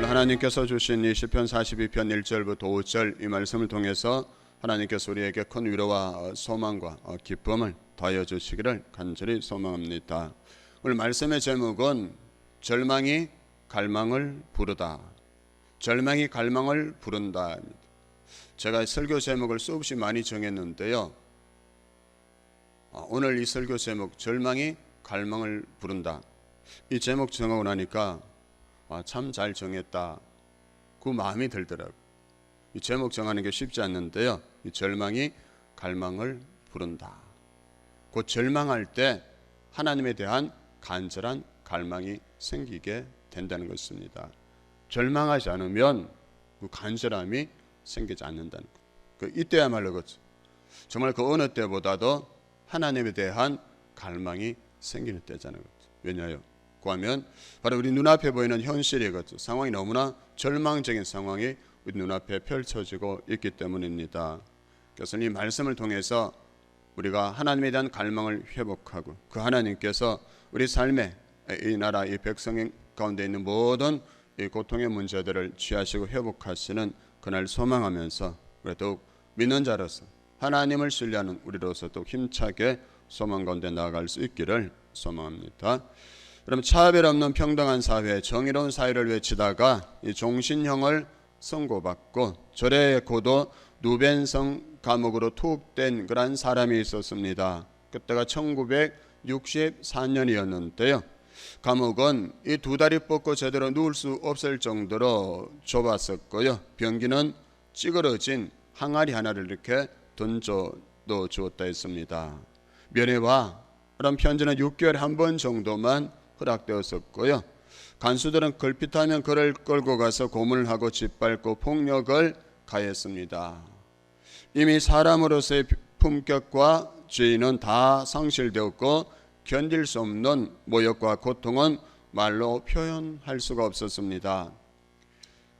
오늘 하나님께서 주신 이 시편 42편 1절부터 5절 이 말씀을 통해서 하나님께서 우리에게 큰 위로와 소망과 기쁨을 더하여 주시기를 간절히 소망합니다. 오늘 말씀의 제목은 절망이 갈망을 부르다. 절망이 갈망을 부른다. 제가 설교 제목을 수없이 많이 정했는데요, 오늘 이 설교 제목 절망이 갈망을 부른다, 이 제목 정하고 나니까 참 잘 정했다, 그 마음이 들더라고요. 이 제목 정하는 게 쉽지 않는데요, 이 절망이 갈망을 부른다. 그 절망할 때 하나님에 대한 간절한 갈망이 생기게 된다는 것입니다. 절망하지 않으면 그 간절함이 생기지 않는다는 것. 이때야말로 그렇죠. 정말 그 어느 때보다도 하나님에 대한 갈망이 생기는 때잖아요. 왜냐하여 하면 바로 우리 눈앞에 보이는 현실이거든요. 상황이 너무나 절망적인 상황이 우리 눈앞에 펼쳐지고 있기 때문입니다. 그래서 이 말씀을 통해서 우리가 하나님에 대한 갈망을 회복하고 그 하나님께서 우리 삶에 이 나라 이 백성 가운데 있는 모든 이 고통의 문제들을 취하시고 회복하시는 그날 소망하면서 우리 더욱 믿는 자로서 하나님을 신뢰하는 우리로서 또 힘차게 소망 가운데 나아갈 수 있기를 소망합니다. 그럼 차별 없는 평등한 사회, 정의로운 사회를 외치다가 이 종신형을 선고받고 절의 고도 누벤성 감옥으로 투옥된 그런 사람이 있었습니다. 그때가 1964년이었는데요. 감옥은 이 두 다리 뻗고 제대로 누울 수 없을 정도로 좁았었고요. 변기는 찌그러진 항아리 하나를 이렇게 던져 넣어 주었다 했습니다. 면회와 그런 편지는 6개월에 한 번 정도만 허락되었었고요. 간수들은 걸핏하면 그를 끌고 가서 고문을 하고 짓밟고 폭력을 가했습니다. 이미 사람으로서의 품격과 죄의는 다 상실되었고 견딜 수 없는 모욕과 고통은 말로 표현할 수가 없었습니다.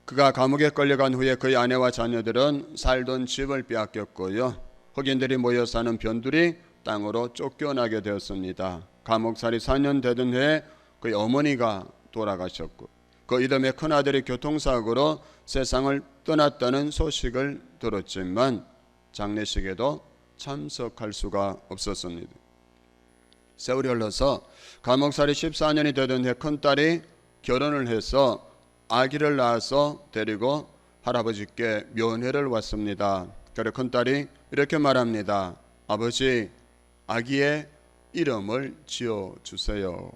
그가 감옥에 끌려간 후에 그의 아내와 자녀들은 살던 집을 빼앗겼고요. 흑인들이 모여 사는 변두리 땅으로 쫓겨나게 되었습니다. 감옥살이 4년 되던 해에 그의 어머니가 돌아가셨고 그 이듬해 큰아들이 교통사고로 세상을 떠났다는 소식을 들었지만 장례식에도 참석할 수가 없었습니다. 세월이 흘러서 감옥살이 14년이 되던 해 큰딸이 결혼을 해서 아기를 낳아서 데리고 할아버지께 면회를 왔습니다. 그래서 큰딸이 이렇게 말합니다. 아버지, 아기의 이름을 지어주세요.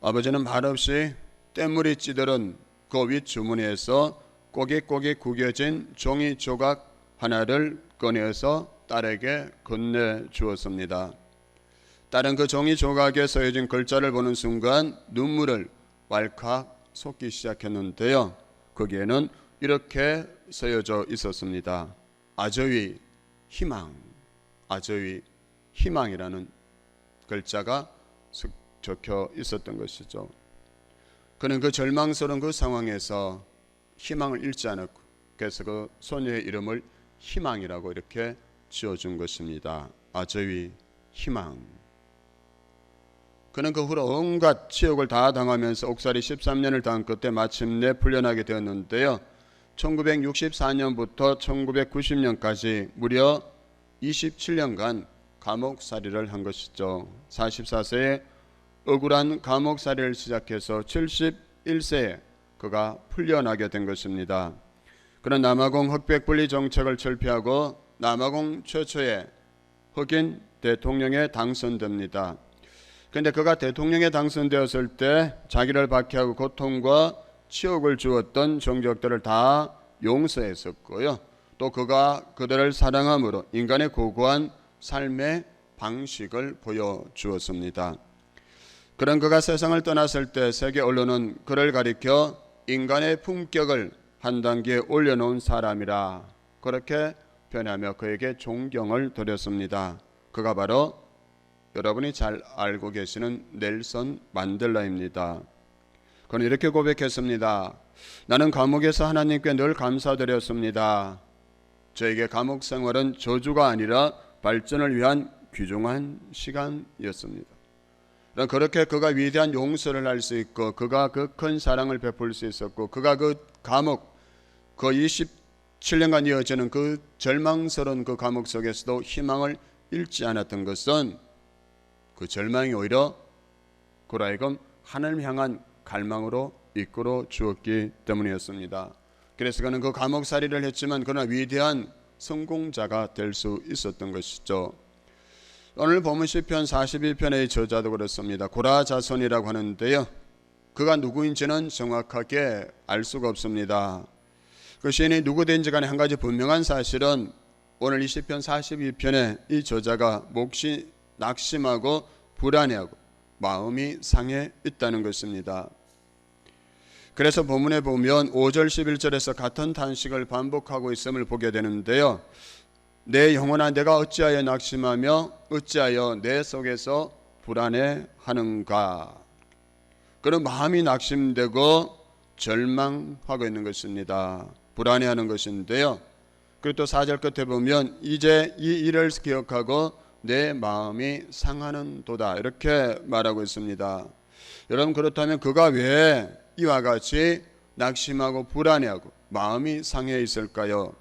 아버지는 말없이 때물이 찌들은 그 윗주머니에서 꼬깃꼬깃 구겨진 종이 조각 하나를 꺼내서 딸에게 건네주었습니다. 딸은 그 종이 조각에 써진 글자를 보는 순간 눈물을 왈칵 쏟기 시작했는데요. 거기에는 이렇게 쓰여져 있었습니다. 아저위 희망, 아저위 희망이라는 글자가 적혀 있었던 것이죠. 그는 그 절망스러운 그 상황에서 희망을 잃지 않았고 그래서 그 소녀의 이름을 희망이라고 이렇게 지어준 것입니다. 아저위 희망. 그는 그 후로 온갖 치욕을 다 당하면서 옥살이 13년을 당한 끝에 마침내 풀려나게 되었는데요. 1964년부터 1990년까지 무려 27년간 감옥살이를 한 것이죠. 44세에 억울한 감옥살이를 시작해서 71세에 그가 풀려나게 된 것입니다. 그는 남아공 흑백분리 정책을 철폐하고 남아공 최초의 흑인 대통령에 당선됩니다. 그런데 그가 대통령에 당선되었을 때 자기를 박해하고 고통과 치욕을 주었던 정적들을 다 용서했었고요. 또 그가 그들을 사랑함으로 인간의 고고한 삶의 방식을 보여주었습니다. 그런 그가 세상을 떠났을 때 세계 언론은 그를 가리켜 인간의 품격을 한 단계 올려놓은 사람이라 그렇게 표현하며 그에게 존경을 드렸습니다. 그가 바로 여러분이 잘 알고 계시는 넬슨 만델라입니다. 그는 이렇게 고백했습니다. 나는 감옥에서 하나님께 늘 감사드렸습니다. 저에게 감옥 생활은 저주가 아니라 발전을 위한 귀중한 시간이었습니다. 그렇게 그가 위대한 용서를 할 수 있고 그가 그 큰 사랑을 베풀 수 있었고 그가 그 감옥 그 27년간 이어지는 그 절망스러운 그 감옥 속에서도 희망을 잃지 않았던 것은 그 절망이 오히려 그로 하여금 하나님 향한 갈망으로 이끌어 주었기 때문이었습니다. 그래서 그는 그 감옥살이를 했지만 그러나 위대한 성공자가 될 수 있었던 것이죠. 오늘 본문 시편 42편의 저자도 그렇습니다. 고라 자손이라고 하는데요, 그가 누구인지는 정확하게 알 수가 없습니다. 그 시인이 누구든지 간에 한 가지 분명한 사실은 오늘 이 시편 42편에 이 저자가 몹시 낙심하고 불안해하고 마음이 상해 있다는 것입니다. 그래서 본문에 보면 5절 11절에서 같은 탄식을 반복하고 있음을 보게 되는데요, 내 영혼아 내가 어찌하여 낙심하며 어찌하여 내 속에서 불안해하는가. 그런 마음이 낙심되고 절망하고 있는 것입니다. 불안해하는 것인데요, 그리고 또 4절 끝에 보면 이제 이 일을 기억하고 내 마음이 상하는 도다 이렇게 말하고 있습니다. 여러분, 그렇다면 그가 왜 이와 같이 낙심하고 불안해하고 마음이 상해 있을까요?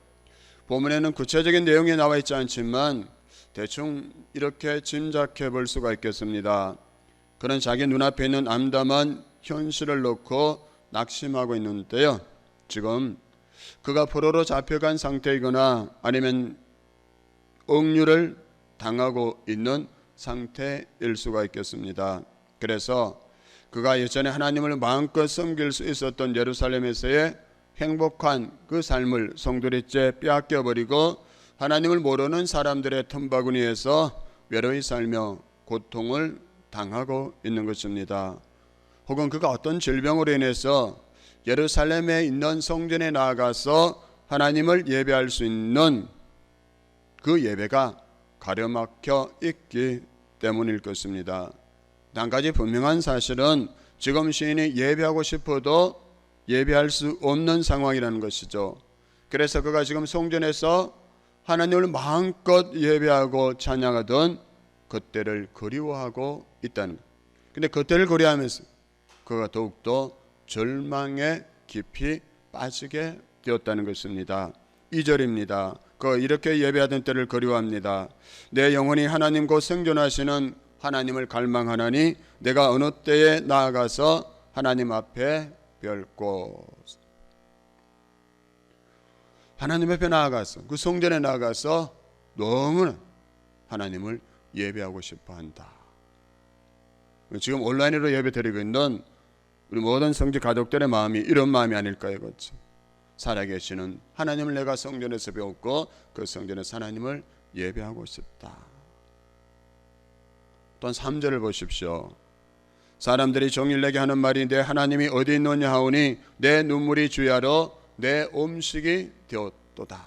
본문에는 구체적인 내용이 나와 있지 않지만 대충 이렇게 짐작해 볼 수가 있겠습니다. 그는 자기 눈앞에 있는 암담한 현실을 놓고 낙심하고 있는데요, 지금 그가 포로로 잡혀간 상태이거나 아니면 억류를 당하고 있는 상태일 수가 있겠습니다. 그래서 그가 예전에 하나님을 마음껏 섬길 수 있었던 예루살렘에서의 행복한 그 삶을 송두리째 빼앗겨버리고 하나님을 모르는 사람들의 틈바구니에서 외로이 살며 고통을 당하고 있는 것입니다. 혹은 그가 어떤 질병으로 인해서 예루살렘에 있는 성전에 나아가서 하나님을 예배할 수 있는 그 예배가 가려막혀 있기 때문일 것입니다. 한 가지 분명한 사실은 지금 시인이 예배하고 싶어도 예배할 수 없는 상황이라는 것이죠. 그래서 그가 지금 성전에서 하나님을 마음껏 예배하고 찬양하던 그때를 그리워하고 있다는 것. 근데 그때를 그리워하면서 그가 더욱더 절망에 깊이 빠지게 되었다는 것입니다. 2절입니다. 그 이렇게 예배하던 때를 그리워합니다. 내 영혼이 하나님 곧 생존하시는 하나님을 갈망하나니 내가 어느 때에 나아가서 하나님 앞에 별 곳. 하나님 앞에 나아가서 그 성전에 나아가서 너무나 하나님을 예배하고 싶어한다. 지금 온라인으로 예배 드리고 있는 우리 모든 성지 가족들의 마음이 이런 마음이 아닐까요? 그렇죠? 살아계시는 하나님을 내가 성전에서 배웠고 그 성전에서 하나님을 예배하고 싶다. 또한 3절을 보십시오. 사람들이 종일 내게 하는 말이 내 하나님이 어디 있느냐 하오니 내 눈물이 주야로 내 음식이 되었도다.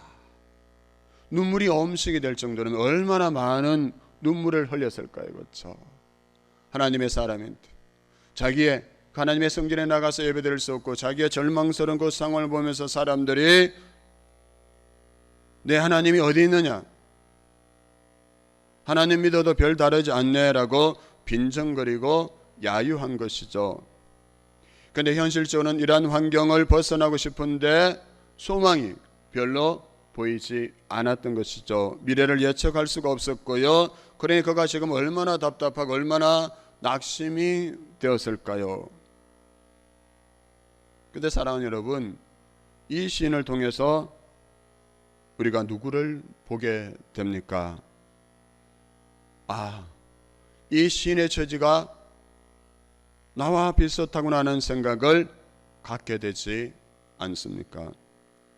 눈물이 음식이 될 정도면 얼마나 많은 눈물을 흘렸을까요? 그렇죠? 하나님의 사람인데 자기의 하나님의 성전에 나가서 예배드릴 수 없고 자기의 절망스러운 그 상황을 보면서 사람들이 내 하나님이 어디 있느냐, 하나님 믿어도 별 다르지 않네라고 빈정거리고 야유한 것이죠. 그런데 현실적으로는 이러한 환경을 벗어나고 싶은데 소망이 별로 보이지 않았던 것이죠. 미래를 예측할 수가 없었고요. 그러니 그가 지금 얼마나 답답하고 얼마나 낙심이 되었을까요? 그런데 사랑하는 여러분, 이 시인을 통해서 우리가 누구를 보게 됩니까? 이 시인의 처지가 나와 비슷하구나 하는 생각을 갖게 되지 않습니까?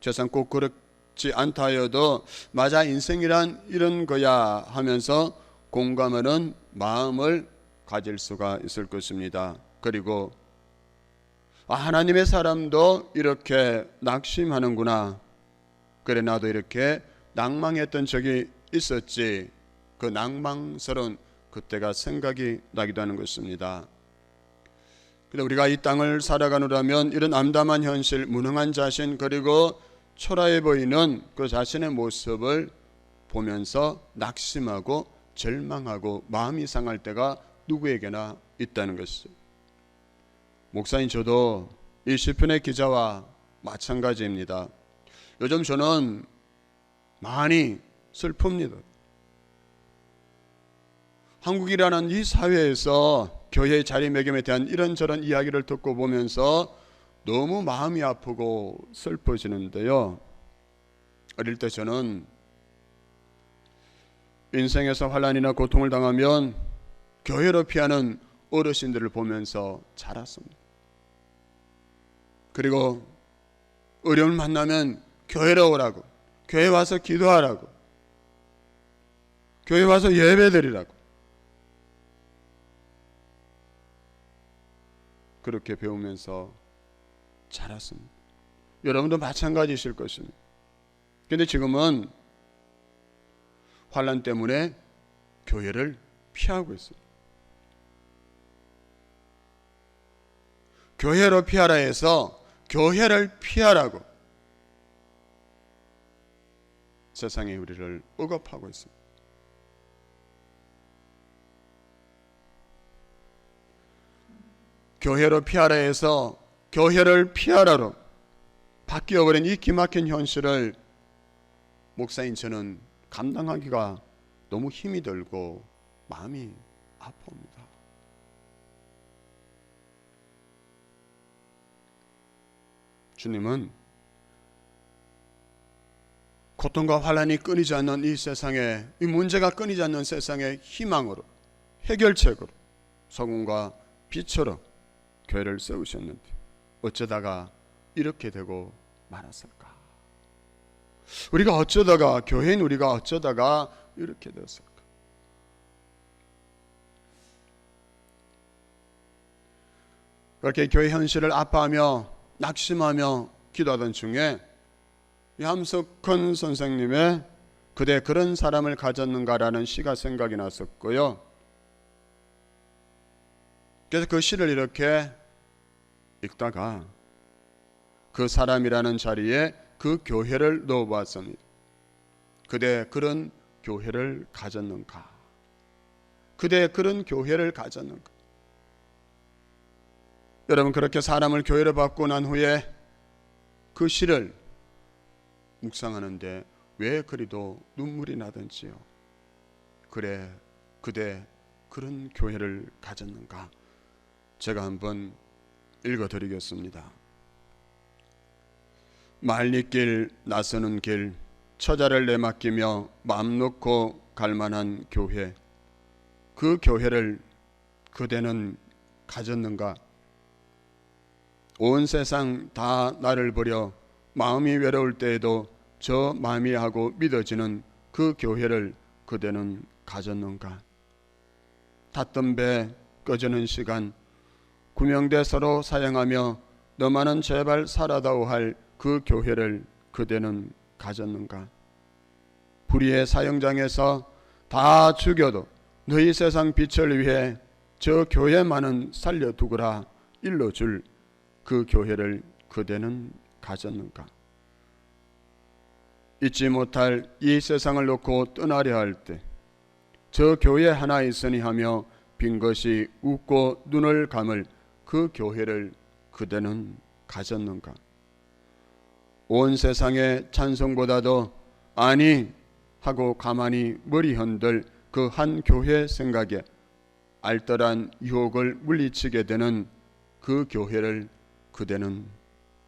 세상 꼭 그렇지 않다 해도 맞아, 인생이란 이런 거야 하면서 공감하는 마음을 가질 수가 있을 것입니다. 그리고 하나님의 사람도 이렇게 낙심하는구나, 그래 나도 이렇게 낭망했던 적이 있었지, 그 낭망스러운 그때가 생각이 나기도 하는 것입니다. 근데 우리가 이 땅을 살아가느라면 이런 암담한 현실, 무능한 자신, 그리고 초라해 보이는 그 자신의 모습을 보면서 낙심하고 절망하고 마음이 상할 때가 누구에게나 있다는 것이죠. 목사인 저도 이 시편의 기자와 마찬가지입니다. 요즘 저는 많이 슬픕니다. 한국이라는 이 사회에서 교회의 자리매김에 대한 이런저런 이야기를 듣고 보면서 너무 마음이 아프고 슬퍼지는데요. 어릴 때 저는 인생에서 환난이나 고통을 당하면 교회로 피하는 어르신들을 보면서 자랐습니다. 그리고 어려움을 만나면 교회로 오라고, 교회 와서 기도하라고, 교회 와서 예배드리라고 그렇게 배우면서 자랐습니다. 여러분도 마찬가지이실 것입니다. 그런데 지금은 환난 때문에 교회를 피하고 있어요. 교회로 피하라 해서 교회를 피하라고 세상이 우리를 억압하고 있습니다. 교회로 피하라 해서 교회를 피하라로 바뀌어버린 이 기막힌 현실을 목사인 저는 감당하기가 너무 힘이 들고 마음이 아픕니다. 주님은 고통과 환난이 끊이지 않는 이 세상에, 이 문제가 끊이지 않는 세상의 희망으로, 해결책으로, 소금과 빛으로 교회를 세우셨는데 어쩌다가 이렇게 되고 말았을까? 우리가 어쩌다가, 교회인 우리가 어쩌다가 이렇게 되었을까? 그렇게 교회 현실을 아파하며 낙심하며 기도하던 중에 함석헌 선생님의 그대 그런 사람을 가졌는가라는 시가 생각이 났었고요. 그래서 그 시를 이렇게 읽다가 그 사람이라는 자리에 그 교회를 넣어보았습니다. 그대 그런 교회를 가졌는가? 그대 그런 교회를 가졌는가? 여러분, 그렇게 사람을 교회로 받고 난 후에 그 시를 묵상하는데 왜 그리도 눈물이 나던지요. 그래, 그대 그런 교회를 가졌는가? 제가 한번 읽어드리겠습니다. 말리길 나서는 길, 처자를 내맡기며 마음 놓고 갈 만한 교회, 그 교회를 그대는 가졌는가? 온 세상 다 나를 버려 마음이 외로울 때에도 저 마음이 하고 믿어지는 그 교회를 그대는 가졌는가? 탔던 배 꺼지는 시간, 구명대 서로 사양하며 너만은 제발 살아다오 할 그 교회를 그대는 가졌는가? 불의의 사형장에서 다 죽여도 너희 세상 빛을 위해 저 교회만은 살려두거라 일러줄 그 교회를 그대는 가졌는가? 잊지 못할 이 세상을 놓고 떠나려 할 때 저 교회 하나 있으니 하며 빈 것이 웃고 눈을 감을 그 교회를 그대는 가졌는가? 온 세상의 찬송보다도 아니 하고 가만히 머리 흔들 그 한 교회 생각에 알뜰한 유혹을 물리치게 되는 그 교회를 그대는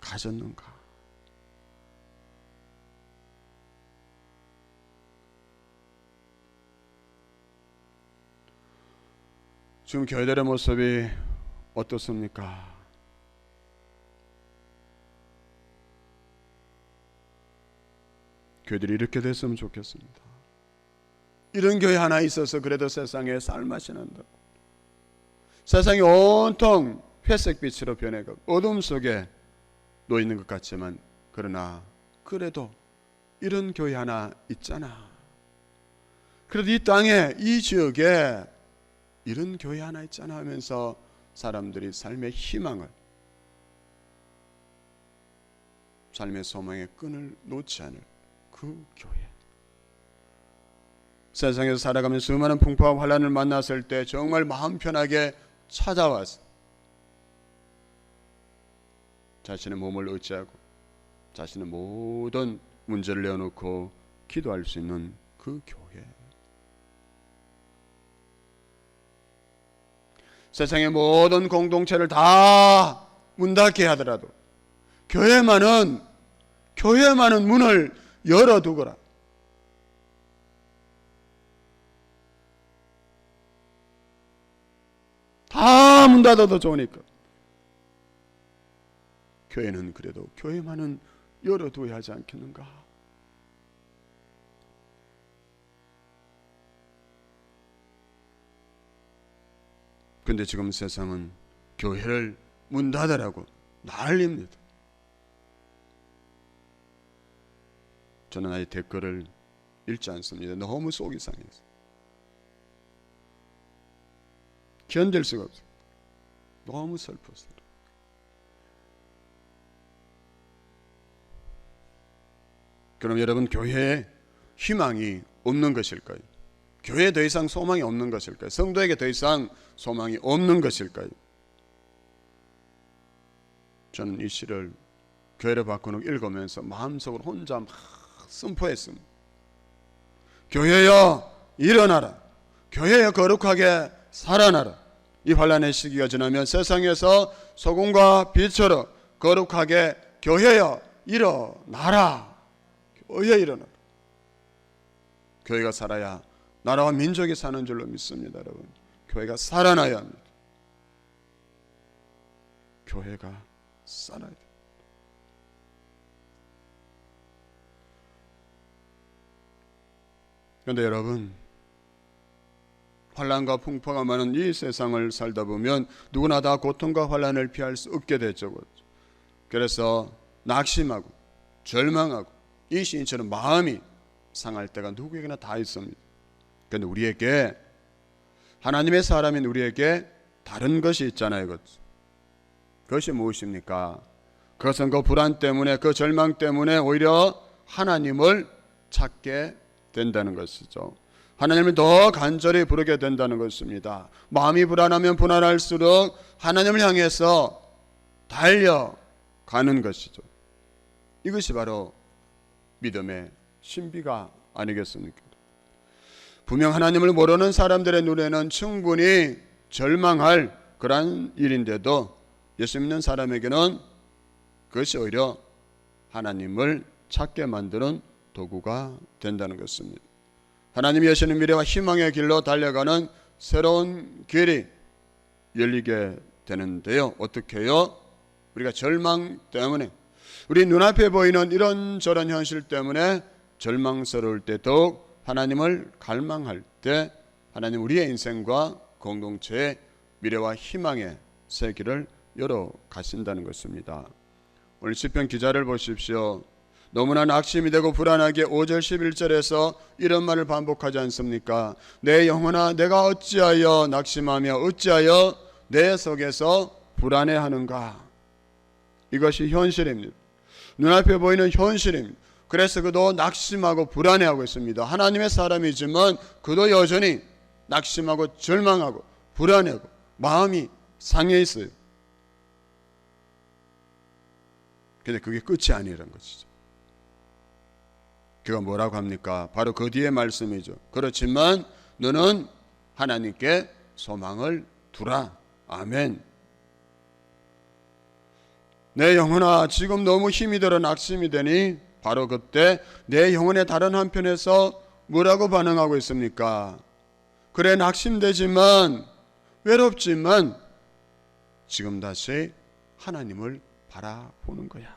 가졌는가? 지금 교회들의 모습이 어떻습니까? 교회들이 이렇게 됐으면 좋겠습니다. 이런 교회 하나 있어서 그래도 세상에 살맛이 난다고. 세상이 온통 회색빛으로 변해가고 어둠 속에 놓이는 것 같지만 그러나 그래도 이런 교회 하나 있잖아. 그래도 이 땅에 이 지역에 이런 교회 하나 있잖아 하면서 사람들이 삶의 희망을, 삶의 소망의 끈을 놓지 않을 그 교회. 세상에서 살아가면서 수많은 풍파와 환난을 만났을 때 정말 마음 편하게 찾아와서 자신의 몸을 의지하고 자신의 모든 문제를 내어놓고 기도할 수 있는 그 교회. 세상의 모든 공동체를 다 문 닫게 하더라도 교회만은 문을 열어두거라. 다 문 닫아도 좋으니까. 교회는 그래도 교회만은 열어둬야 하지 않겠는가. 근데 지금 세상은 교회를 문 닫으라고 난립니다. 저는 아예 댓글을 읽지 않습니다. 너무 속이 상해서 견딜 수가 없어요. 너무 슬퍼서. 그럼 여러분, 교회에 희망이 없는 것일까요? 교회에 더 이상 소망이 없는 것일까요? 성도에게 더 이상 소망이 없는 것일까요? 저는 이 시를 교회를 바꾸는 읽으면서 마음속으로 혼자 막 선포했습니다. 교회여 일어나라. 교회여 거룩하게 살아나라. 이 환난의 시기가 지나면 세상에서 소금과 빛처럼 거룩하게 교회여 일어나라. 교회여 일어나라. 교회가 살아야 나라와 민족이 사는 줄로 믿습니다. 여러분, 교회가 살아나야 합니다. 교회가 살아야 돼요. 그런데 여러분, 환난과 풍파가 많은 이 세상을 살다 보면 누구나 다 고통과 환난을 피할 수 없게 되죠. 그래서 낙심하고 절망하고 이 시인처럼 마음이 상할 때가 누구에게나 다 있습니다. 그런데 우리에게, 하나님의 사람인 우리에게 다른 것이 있잖아요. 그것이 무엇입니까? 그것은 그 불안 때문에, 그 절망 때문에 오히려 하나님을 찾게 된다는 것이죠. 하나님을 더 간절히 부르게 된다는 것입니다. 마음이 불안하면 불안할수록 하나님을 향해서 달려가는 것이죠. 이것이 바로 믿음의 신비가 아니겠습니까? 분명 하나님을 모르는 사람들의 눈에는 충분히 절망할 그러한 일인데도 예수 믿는 사람에게는 그것이 오히려 하나님을 찾게 만드는 도구가 된다는 것입니다. 하나님이 여시는 미래와 희망의 길로 달려가는 새로운 길이 열리게 되는데요. 어떻게 해요? 우리가 절망 때문에, 우리 눈앞에 보이는 이런저런 현실 때문에 절망스러울 때, 더욱 하나님을 갈망할 때 하나님 우리의 인생과 공동체의 미래와 희망의 새 길을 열어 가신다는 것입니다. 오늘 시편 기자를 보십시오. 너무나 낙심이 되고 불안하게 5절 11절에서 이런 말을 반복하지 않습니까? 내 영혼아, 내가 어찌하여 낙심하며 어찌하여 내 속에서 불안해하는가? 이것이 현실입니다. 눈앞에 보이는 현실입니다. 그래서 그도 낙심하고 불안해하고 있습니다. 하나님의 사람이지만 그도 여전히 낙심하고 절망하고 불안해하고 마음이 상해 있어요. 근데 그게 끝이 아니라는 것이죠. 그가 뭐라고 합니까? 바로 그 뒤에 말씀이죠. 그렇지만 너는 하나님께 소망을 두라. 아멘. 내 영혼아, 지금 너무 힘이 들어 낙심이 되니 바로 그때 내 영혼의 다른 한편에서 뭐라고 반응하고 있습니까? 그래, 낙심되지만 외롭지만 지금 다시 하나님을 바라보는 거야.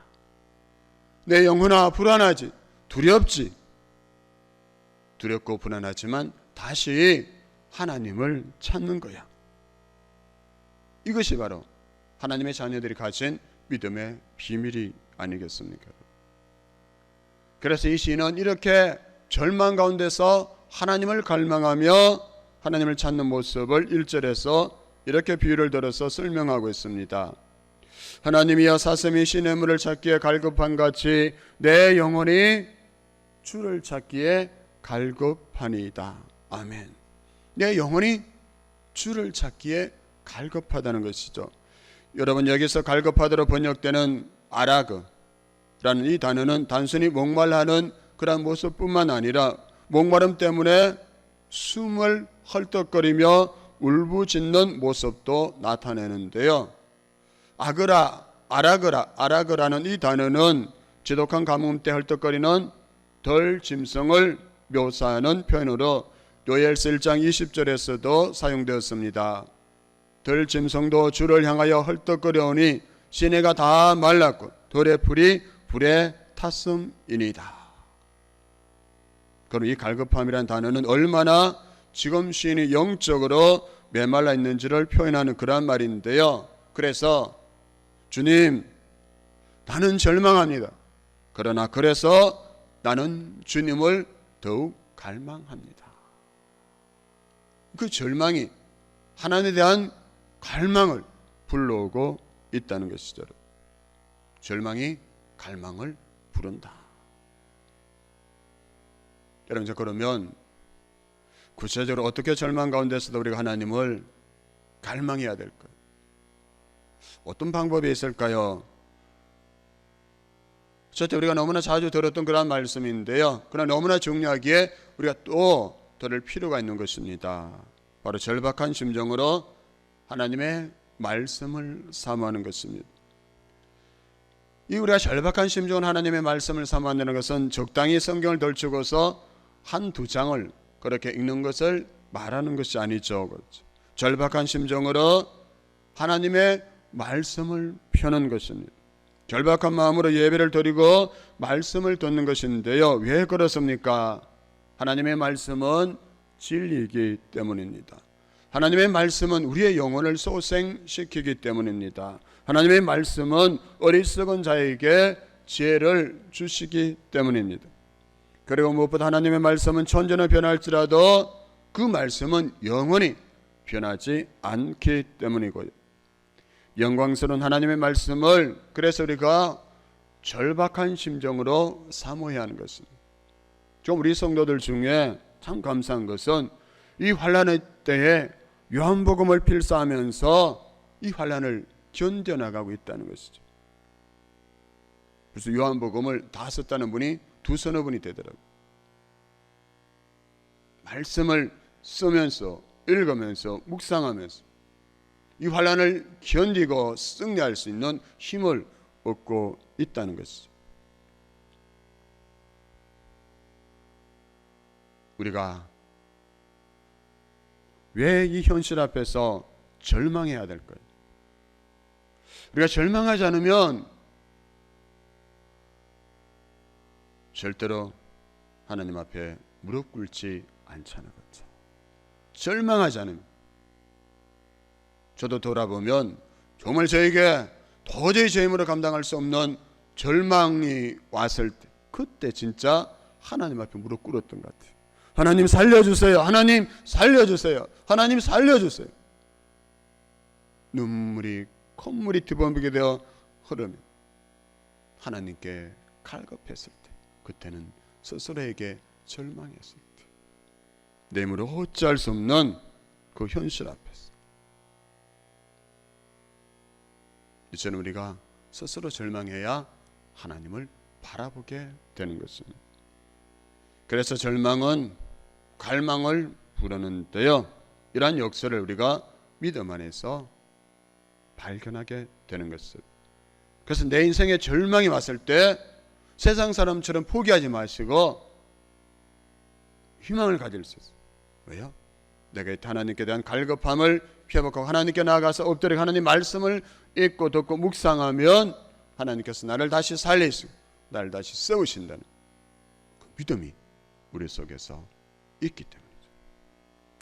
내 영혼아, 불안하지, 두렵지. 두렵고 불안하지만 다시 하나님을 찾는 거야. 이것이 바로 하나님의 자녀들이 가진 믿음의 비밀이 아니겠습니까? 그래서 이 시인은 이렇게 절망 가운데서 하나님을 갈망하며 하나님을 찾는 모습을 1절에서 이렇게 비유를 들어서 설명하고 있습니다. 하나님이여, 사슴이 시냇물을 찾기에 갈급한 같이 내 영혼이 주를 찾기에 갈급하니이다. 아멘. 내 영혼이 주를 찾기에 갈급하다는 것이죠. 여러분, 여기서 갈급하다로 번역되는 아라그라는 이 단어는 단순히 목말라하는 그런 모습뿐만 아니라 목마름 때문에 숨을 헐떡거리며 울부짖는 모습도 나타내는데요. 아라그라는 이 단어는 지독한 가뭄 때 헐떡거리는 덜 짐승을 묘사하는 표현으로 요엘서 1장 20절에서도 사용되었습니다. 덜 짐승도 주를 향하여 헐떡거려오니 시내가 다 말랐고 돌의 풀이 불에 탔음이니이다. 그럼 이 갈급함이라는 단어는 얼마나 지금 시인이 영적으로 메말라 있는지를 표현하는 그런 말인데요. 그래서 주님, 나는 절망합니다. 그러나 그래서 나는 주님을 더욱 갈망합니다. 그 절망이 하나님에 대한 갈망을 불러오고 있다는 것이죠. 절망이 갈망을 부른다. 여러분, 그러면 구체적으로 어떻게 절망 가운데서도 우리가 하나님을 갈망해야 될까요? 어떤 방법이 있을까요? 첫째, 우리가 너무나 자주 들었던 그런 말씀인데요. 그러나 너무나 중요하기에 우리가 또 들을 필요가 있는 것입니다. 바로 절박한 심정으로 하나님의 말씀을 사모하는 것입니다. 이 우리가 절박한 심정으로 하나님의 말씀을 사모한다는 것은 적당히 성경을 덜치고서 한두 장을 그렇게 읽는 것을 말하는 것이 아니죠. 그렇죠? 절박한 심정으로 하나님의 말씀을 펴는 것입니다. 절박한 마음으로 예배를 드리고 말씀을 듣는 것인데요. 왜 그렇습니까? 하나님의 말씀은 진리이기 때문입니다. 하나님의 말씀은 우리의 영혼을 소생시키기 때문입니다. 하나님의 말씀은 어리석은 자에게 지혜를 주시기 때문입니다. 그리고 무엇보다 하나님의 말씀은 천년을 변할지라도 그 말씀은 영원히 변하지 않기 때문이고요. 영광스러운 하나님의 말씀을 그래서 우리가 절박한 심정으로 사모해야 하는 것입니다. 좀 우리 성도들 중에 참 감사한 것은 이 환난의 때에 요한복음을 필사하면서 이 환난을 견뎌나가고 있다는 것이죠. 그래서 요한복음을 다 썼다는 분이 두서너 분이 되더라고요. 말씀을 쓰면서 읽으면서 묵상하면서 이 환난을 견디고 승리할 수 있는 힘을 얻고 있다는 것이죠. 우리가 왜 이 현실 앞에서 절망해야 될까요? 우리가 절망하지 않으면 절대로 하나님 앞에 무릎 꿇지 않잖아요. 그렇죠? 절망하지 않으면, 저도 돌아보면 정말 저에게 도저히 제 힘으로 감당할 수 없는 절망이 왔을 때, 그때 진짜 하나님 앞에 무릎 꿇었던 것 같아요. 하나님 살려주세요. 하나님 살려주세요. 하나님 살려주세요. 눈물이 콧물이 뒤범벅이 되어 흐르면 하나님께 갈급했을 때, 그때는 스스로에게 절망했을 때, 내 힘으로 어찌할 수 없는 그 현실 앞에서 이제는 우리가 스스로 절망해야 하나님을 바라보게 되는 것입니다. 그래서 절망은 갈망을 부르는데요, 이러한 역사를 우리가 믿음 안에서 발견하게 되는 것입니다. 그래서 내 인생에 절망이 왔을 때 세상 사람처럼 포기하지 마시고 희망을 가질 수 있어요. 왜요? 내가 하나님께 대한 갈급함을 피해보고 하나님께 나아가서 엎드려 하나님 말씀을 읽고 듣고 묵상하면 하나님께서 나를 다시 살리시고 나를 다시 세우신다는 그 믿음이 우리 속에서 있기 때문이죠.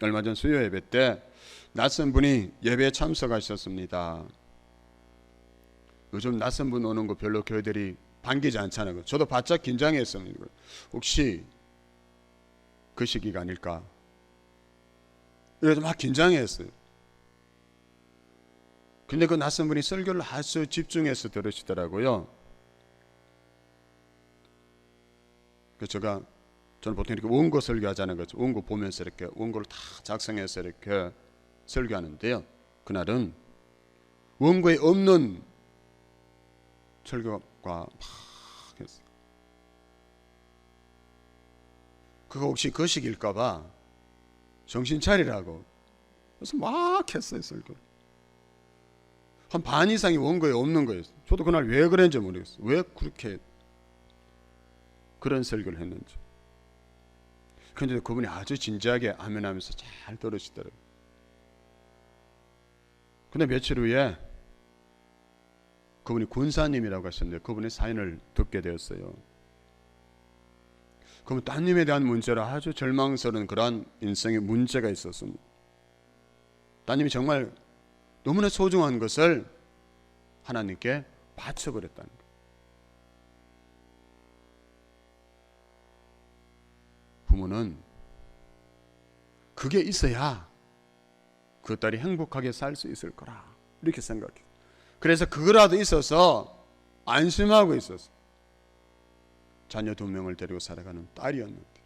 얼마 전 수요 예배 때 낯선 분이 예배에 참석하셨습니다. 요즘 낯선 분 오는 거 별로 교회들이 반기지 않잖아요. 저도 바짝 긴장했습니다. 혹시 그 시기가 아닐까? 그래서 막 긴장했어요. 근데 그 낯선 분이 설교를 아주 집중해서 들으시더라고요. 그래서 저는 보통 이렇게 원고 설교하자는 거죠. 원고 보면서 이렇게 원고를 다 작성해서 이렇게 설교하는데요. 그날은 원고에 없는 설교가 막 했어요. 그거 혹시 거식일까봐 정신 차리라고. 그래서 막 했어요, 설교를. 한 반 이상이 원고에 없는 거예요. 저도 그날 왜 그랬는지 모르겠어요. 왜 그렇게 그런 설교를 했는지. 그런데 그분이 아주 진지하게 아멘하면서 잘 들으시더라고요. 근데 며칠 후에 그분이 군사님이라고 하셨는데 그분의 사연을 듣게 되었어요. 그러면 따님에 대한 문제라 아주 절망스러운 그러한 인생의 문제가 있었습니다. 따님이 정말 너무나 소중한 것을 하나님께 바쳐버렸다는 거예요. 부모는 그게 있어야 그 딸이 행복하게 살 수 있을 거라 이렇게 생각해요. 그래서 그거라도 있어서 안심하고 있었어요. 자녀 2명을 데리고 살아가는 딸이었는데.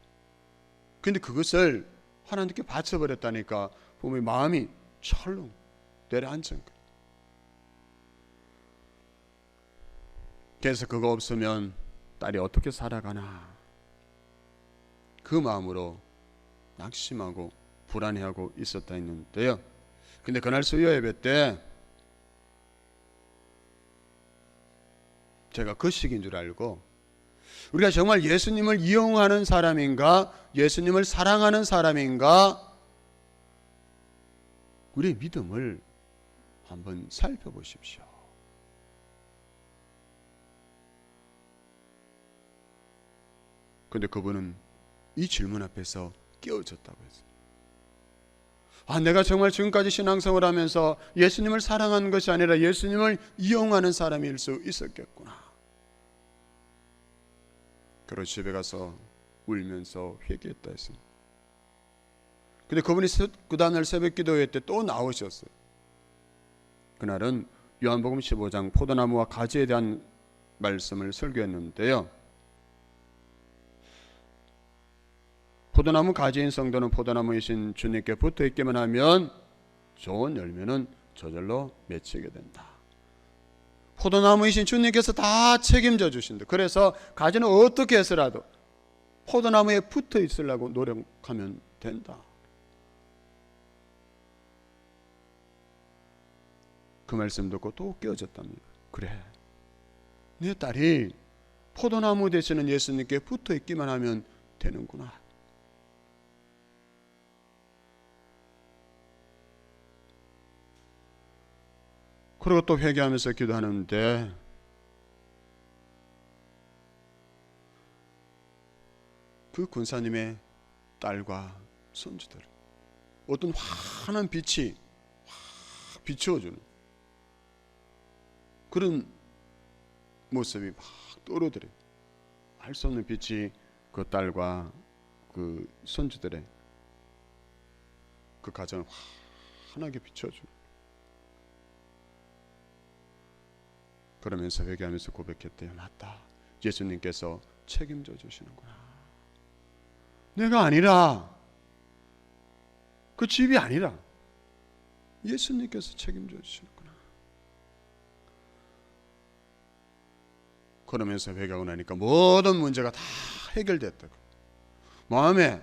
근데 그것을 하나님께 바쳐버렸다니까 부모의 마음이 철렁 내려앉은 거예요. 그래서 그거 없으면 딸이 어떻게 살아가나 그 마음으로 낙심하고 불안해하고 있었다 했는데요. 근데 그날 수요 예배 때 제가 그 시기인 줄 알고 우리가 정말 예수님을 이용하는 사람인가 예수님을 사랑하는 사람인가 우리의 믿음을 한번 살펴보십시오. 그런데 그분은 이 질문 앞에서 깨어졌다고 했어요. 내가 정말 지금까지 신앙생활을 하면서 예수님을 사랑하는 것이 아니라 예수님을 이용하는 사람일 수 있었겠구나. 그리고 집에 가서 울면서 회개했다 했어요. 근데 그분이 그 다음날 새벽 기도회 때 또 나오셨어요. 그날은 요한복음 15장 포도나무와 가지에 대한 말씀을 설교했는데요. 포도나무 가지인 성도는 포도나무이신 주님께 붙어있기만 하면 좋은 열매는 저절로 맺히게 된다. 포도나무이신 주님께서 다 책임져 주신다. 그래서 가지는 어떻게 해서라도 포도나무에 붙어 있으려고 노력하면 된다. 그 말씀 듣고 또 깨어졌답니다. 그래, 내 딸이 포도나무 되시는 예수님께 붙어 있기만 하면 되는구나. 그리고 또 회개하면서 기도하는데 그 군사님의 딸과 손주들 어떤 환한 빛이 확 비추어주는 그런 모습이 막 떠오르더래요. 알 수 없는 빛이 그 딸과 그 손주들의 그 가정을 환하게 비춰주는. 그러면서 회개하면서 고백했대요. 맞다, 예수님께서 책임져 주시는구나. 내가 아니라 그 집이 아니라 예수님께서 책임져 주시는구나. 그러면서 회개하고 나니까 모든 문제가 다 해결됐다고. 마음에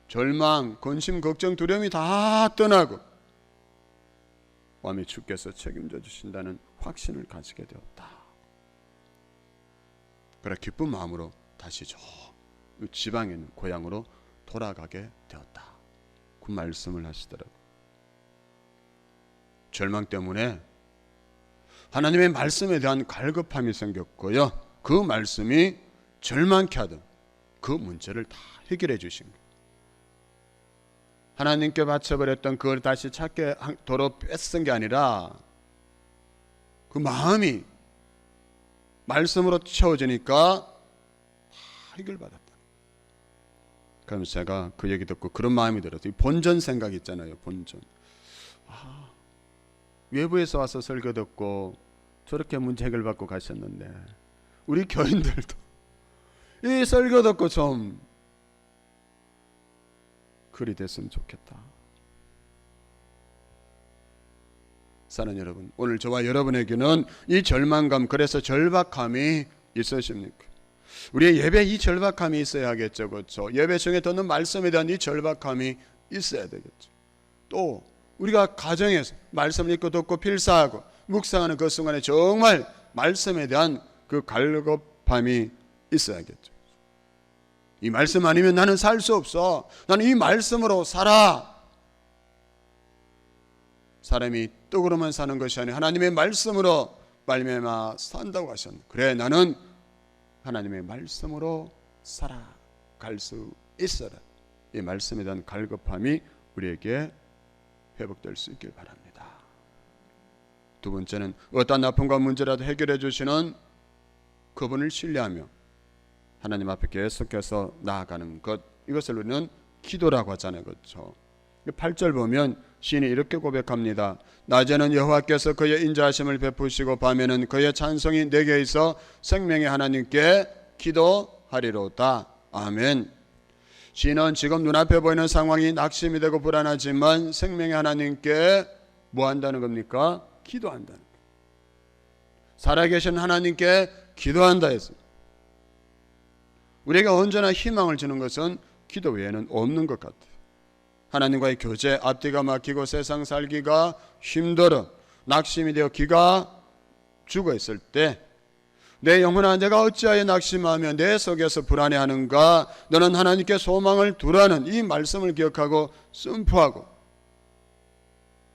절망, 근심, 걱정, 두려움이 다 떠나고 마음에 주께서 책임져 주신다는 확신을 가지게 되었다. 그래 기쁜 마음으로 다시 저 지방에 있는 고향으로 돌아가게 되었다. 그 말씀을 하시더라고요. 절망 때문에 하나님의 말씀에 대한 갈급함이 생겼고요. 그 말씀이 절망케 하던 그 문제를 다 해결해 주신 거예요. 하나님께 바쳐버렸던 그걸 다시 찾게 도로 뺏은 게 아니라 그 마음이 말씀으로 채워지니까 다 해결받았다. 그러면서 제가 그 얘기 듣고 그런 마음이 들었어요. 본전 생각 있잖아요. 본전. 외부에서 와서 설교 듣고 저렇게 문제 해결받고 가셨는데 우리 교인들도 이 설교 듣고 좀 그리 됐으면 좋겠다. 사랑하는 여러분, 오늘 저와 여러분에게는 이 절망감, 그래서 절박함이 있으십니까? 우리의 예배 이 절박함이 있어야 하겠죠. 그렇죠? 예배 중에 듣는 말씀에 대한 이 절박함이 있어야 되겠죠. 또 우리가 가정에서 말씀을 읽고 듣고 필사하고 묵상하는 그 순간에 정말 말씀에 대한 그 갈급함이 있어야겠죠. 이 말씀 아니면 나는 살 수 없어. 나는 이 말씀으로 살아. 사람이 떡으로만 사는 것이 아니라 하나님의 말씀으로 말미암아 산다고 하셨네. 그래, 나는 하나님의 말씀으로 살아갈 수 있어라. 이 말씀에 대한 갈급함이 우리에게 회복될 수 있길 바랍니다. 두 번째는 어떤 아픔과 문제라도 해결해 주시는 그분을 신뢰하며 하나님 앞에 계속해서 나아가는 것, 이것을 우리는 기도라고 하잖아요. 그렇죠? 8절 보면 시인이 이렇게 고백합니다. 낮에는 여호와께서 그의 인자하심을 베푸시고 밤에는 그의 찬송이 내게 있어 생명의 하나님께 기도하리로다. 아멘. 시인은 지금 눈앞에 보이는 상황이 낙심이 되고 불안하지만 생명의 하나님께 뭐 한다는 겁니까? 기도한다는 거예요. 살아계신 하나님께 기도한다 했어요. 우리가 언제나 희망을 주는 것은 기도 외에는 없는 것 같아요. 하나님과의 교제, 앞뒤가 막히고 세상 살기가 힘들어 낙심이 되어 기가 죽어 있을 때 내 영혼아, 내가 어찌하여 낙심하며 내 속에서 불안해하는가? 너는 하나님께 소망을 두라는 이 말씀을 기억하고 선포하고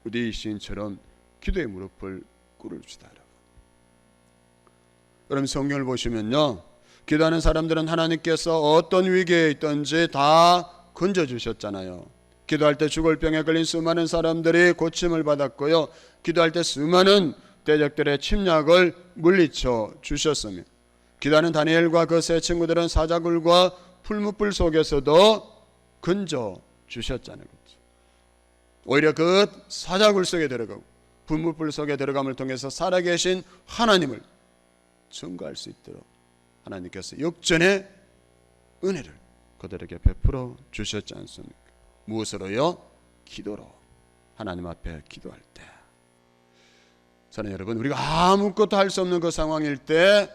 우리 시인처럼 기도의 무릎을 꿇읍시다. 여러분, 성경을 보시면요, 기도하는 사람들은 하나님께서 어떤 위기에 있든지 다 건져주셨잖아요. 기도할 때 죽을 병에 걸린 수많은 사람들이 고침을 받았고요, 기도할 때 수많은 대적들의 침략을 물리쳐 주셨으며, 기도하는 다니엘과 그 세 친구들은 사자굴과 풀무불 속에서도 건져 주셨잖아요. 오히려 그 사자굴 속에 들어가고 풀무불 속에 들어감을 통해서 살아계신 하나님을 증거할 수 있도록 하나님께서 역전의 은혜를 그들에게 베풀어 주셨지 않습니까? 무엇으로요? 기도로. 하나님 앞에 기도할 때. 저는 여러분, 우리가 아무것도 할 수 없는 그 상황일 때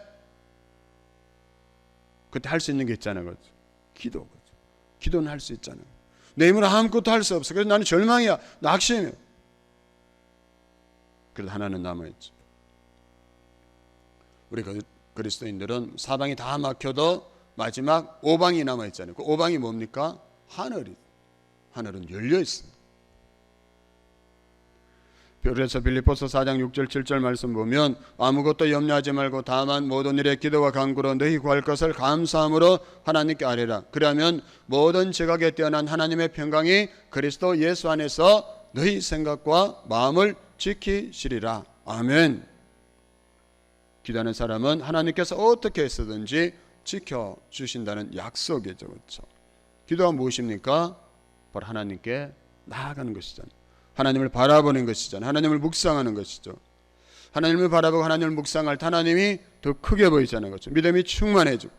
그때 할 수 있는 게 있잖아요. 그렇죠? 기도. 기도는 할 수 있잖아요. 내 힘으로 아무것도 할 수 없어. 그래서 나는 절망이야, 낙심이야. 그래도 하나는 남아있죠. 우리 그리스도인들은 사방이 다 막혀도 마지막 오방이 남아있잖아요. 그 오방이 뭡니까? 하늘은 열려있어요. 그래서 빌립보서 4장 6절 7절 말씀 보면 아무것도 염려하지 말고 다만 모든 일에 기도와 간구로 너희 구할 것을 감사함으로 하나님께 아뢰라. 그러면 모든 지각에 뛰어난 하나님의 평강이 그리스도 예수 안에서 너희 생각과 마음을 지키시리라. 아멘. 기도하는 사람은 하나님께서 어떻게 했든지 지켜주신다는 약속이죠. 그렇죠? 기도가 무엇입니까? 바로 하나님께 나아가는 것이잖아요. 하나님을 바라보는 것이잖아요. 하나님을 묵상하는 것이죠. 하나님을 바라보고 하나님을 묵상할 때 하나님이 더 크게 보이잖아요. 그렇죠? 믿음이 충만해지고,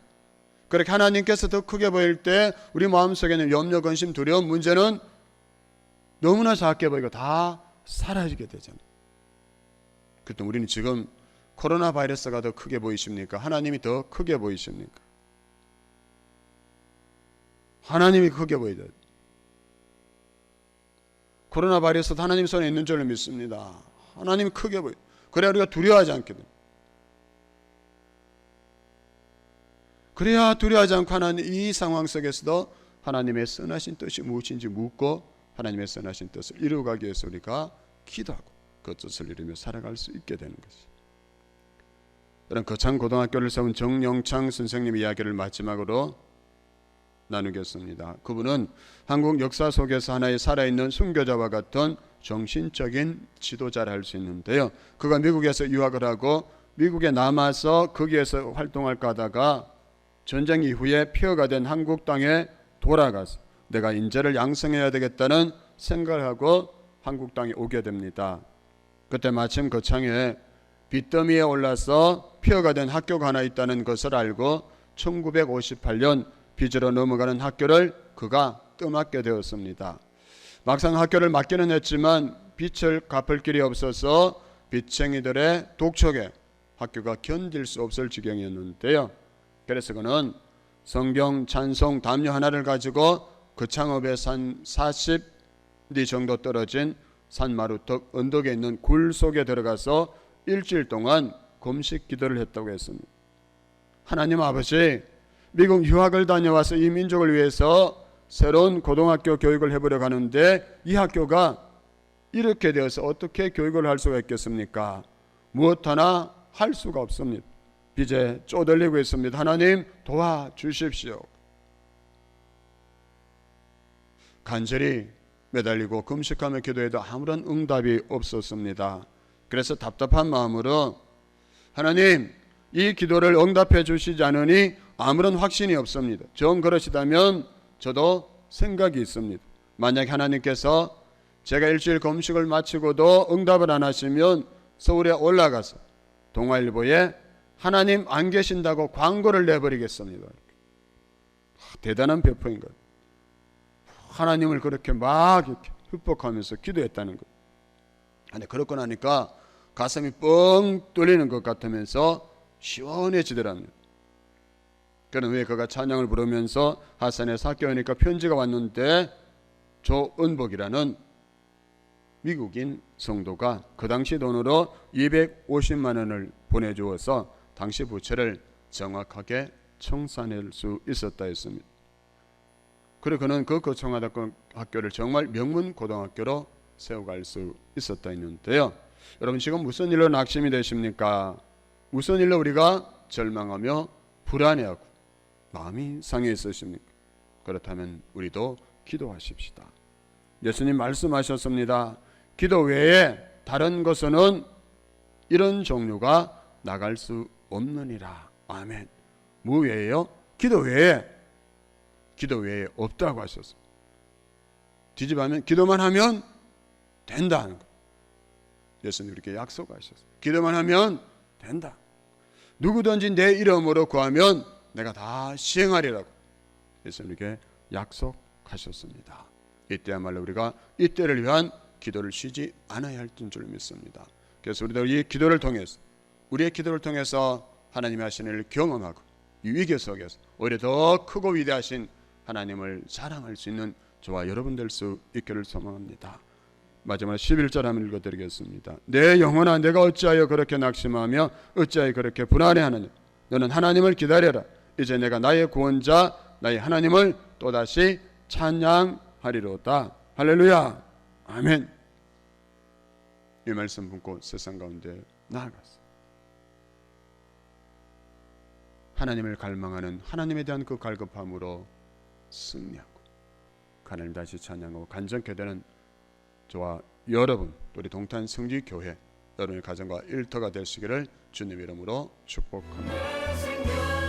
그렇게 하나님께서 더 크게 보일 때 우리 마음속에는 염려, 근심, 두려움, 문제는 너무나 작게 보이고 다 사라지게 되잖아요. 그때 우리는 지금 코로나 바이러스가 더 크게 보이십니까? 하나님이 더 크게 보이십니까? 하나님이 크게 보이죠. 코로나 바이러스도 하나님 손에 있는 줄로 믿습니다. 하나님이 크게 보여. 그래야 우리가 두려워하지 않게 됩니다. 그래야 두려워하지 않고 하나님 이 상황 속에서도 하나님의 선하신 뜻이 무엇인지 묻고 하나님의 선하신 뜻을 이루어가기 위해서 우리가 기도하고 그 뜻을 이루며 살아갈 수 있게 되는 것이죠. 여러분, 거창고등학교를 세운 정영창 선생님 이야기를 마지막으로 나누겠습니다. 그분은 한국 역사 속에서 하나의 살아있는 순교자와 같은 정신적인 지도자를 할 수 있는데요, 그가 미국에서 유학을 하고 미국에 남아서 거기에서 활동할까 하다가 전쟁 이후에 폐허가 된 한국 땅에 돌아가서 내가 인재를 양성해야 되겠다는 생각을 하고 한국 땅에 오게 됩니다. 그때 마침 거창에 빚더미에 올라서 폐허가 된 학교가 하나 있다는 것을 알고 1958년 빚으로 넘어가는 학교를 그가 떠맡게 되었습니다. 막상 학교를 맡기는 했지만 빚을 갚을 길이 없어서 빚쟁이들의 독촉에 학교가 견딜 수 없을 지경이었는데요. 그래서 그는 성경 찬송 담요 하나를 가지고 그 창업에 산 40리 정도 떨어진 산마루턱 언덕에 있는 굴 속에 들어가서 일주일 동안 금식 기도를 했다고 했습니다. 하나님 아버지, 미국 유학을 다녀와서 이 민족을 위해서 새로운 고등학교 교육을 해보려고 하는데 이 학교가 이렇게 되어서 어떻게 교육을 할 수가 있겠습니까? 무엇 하나 할 수가 없습니다. 빚에 쪼들리고 있습니다. 하나님 도와주십시오. 간절히 매달리고 금식하며 기도해도 아무런 응답이 없었습니다. 그래서 답답한 마음으로 하나님, 이 기도를 응답해 주시지 않으니 아무런 확신이 없습니다. 정 그러시다면 저도 생각이 있습니다. 만약 하나님께서 제가 일주일 금식을 마치고도 응답을 안 하시면 서울에 올라가서 동아일보에 하나님 안 계신다고 광고를 내버리겠습니다. 대단한 배포인 거예요. 하나님을 그렇게 막 이렇게 흠뻑하면서 기도했다는 거예요. 근데 그렇고 나니까 가슴이 뻥 뚫리는 것 같으면서 시원해지더랍니다. 그는 왜 그가 찬양을 부르면서 하산에서 학교 오니까 편지가 왔는데 조은복이라는 미국인 성도가 그 당시 돈으로 250만 원을 보내주어서 당시 부채를 정확하게 청산할 수 있었다 했습니다. 그리고 그는 그 거청하던 학교를 정말 명문 고등학교로 세워갈 수 있었다 했는데요. 여러분 지금 무슨 일로 낙심이 되십니까? 무슨 일로 우리가 절망하며 불안해하고 마음이 상해 있으십니까? 그렇다면 우리도 기도하십시다. 예수님 말씀하셨습니다. 기도 외에 다른 것은 이런 종류가 나갈 수 없느니라. 아멘. 뭐 외에요? 기도 외에 없다고 하셨어요. 뒤집으면 기도만 하면 된다는 거예요. 예수님 이렇게 약속하셨어요. 기도만 하면 된다. 누구든지 내 이름으로 구하면 내가 다 시행하리라고 예수님 이렇게 약속하셨습니다. 이때야말로 우리가 이때를 위한 기도를 쉬지 않아야 할 줄 믿습니다. 그래서 우리도 이 기도를 통해서 우리의 기도를 통해서 하나님의 하시는 일을 경험하고 이 위기 속에서 오히려 더 크고 위대하신 하나님을 자랑할 수 있는 저와 여러분 될 수 있기를 소망합니다. 마지막 11절 한번 읽어드리겠습니다. 내 영혼아 내가 어찌하여 그렇게 낙심하며 어찌하여 그렇게 불안해하느냐. 너는 하나님을 기다려라. 이제 내가 나의 구원자 나의 하나님을 또다시 찬양하리로다. 할렐루야. 아멘. 이 말씀 품고 세상 가운데 나아갔어. 하나님을 갈망하는 하나님에 대한 그 갈급함으로 승리하고 하나님 다시 찬양하고 간절케 되는 저와 여러분 또 우리 동탄 성지교회 여러분의 가정과 일터가 되시기를 주님 이름으로 축복합니다.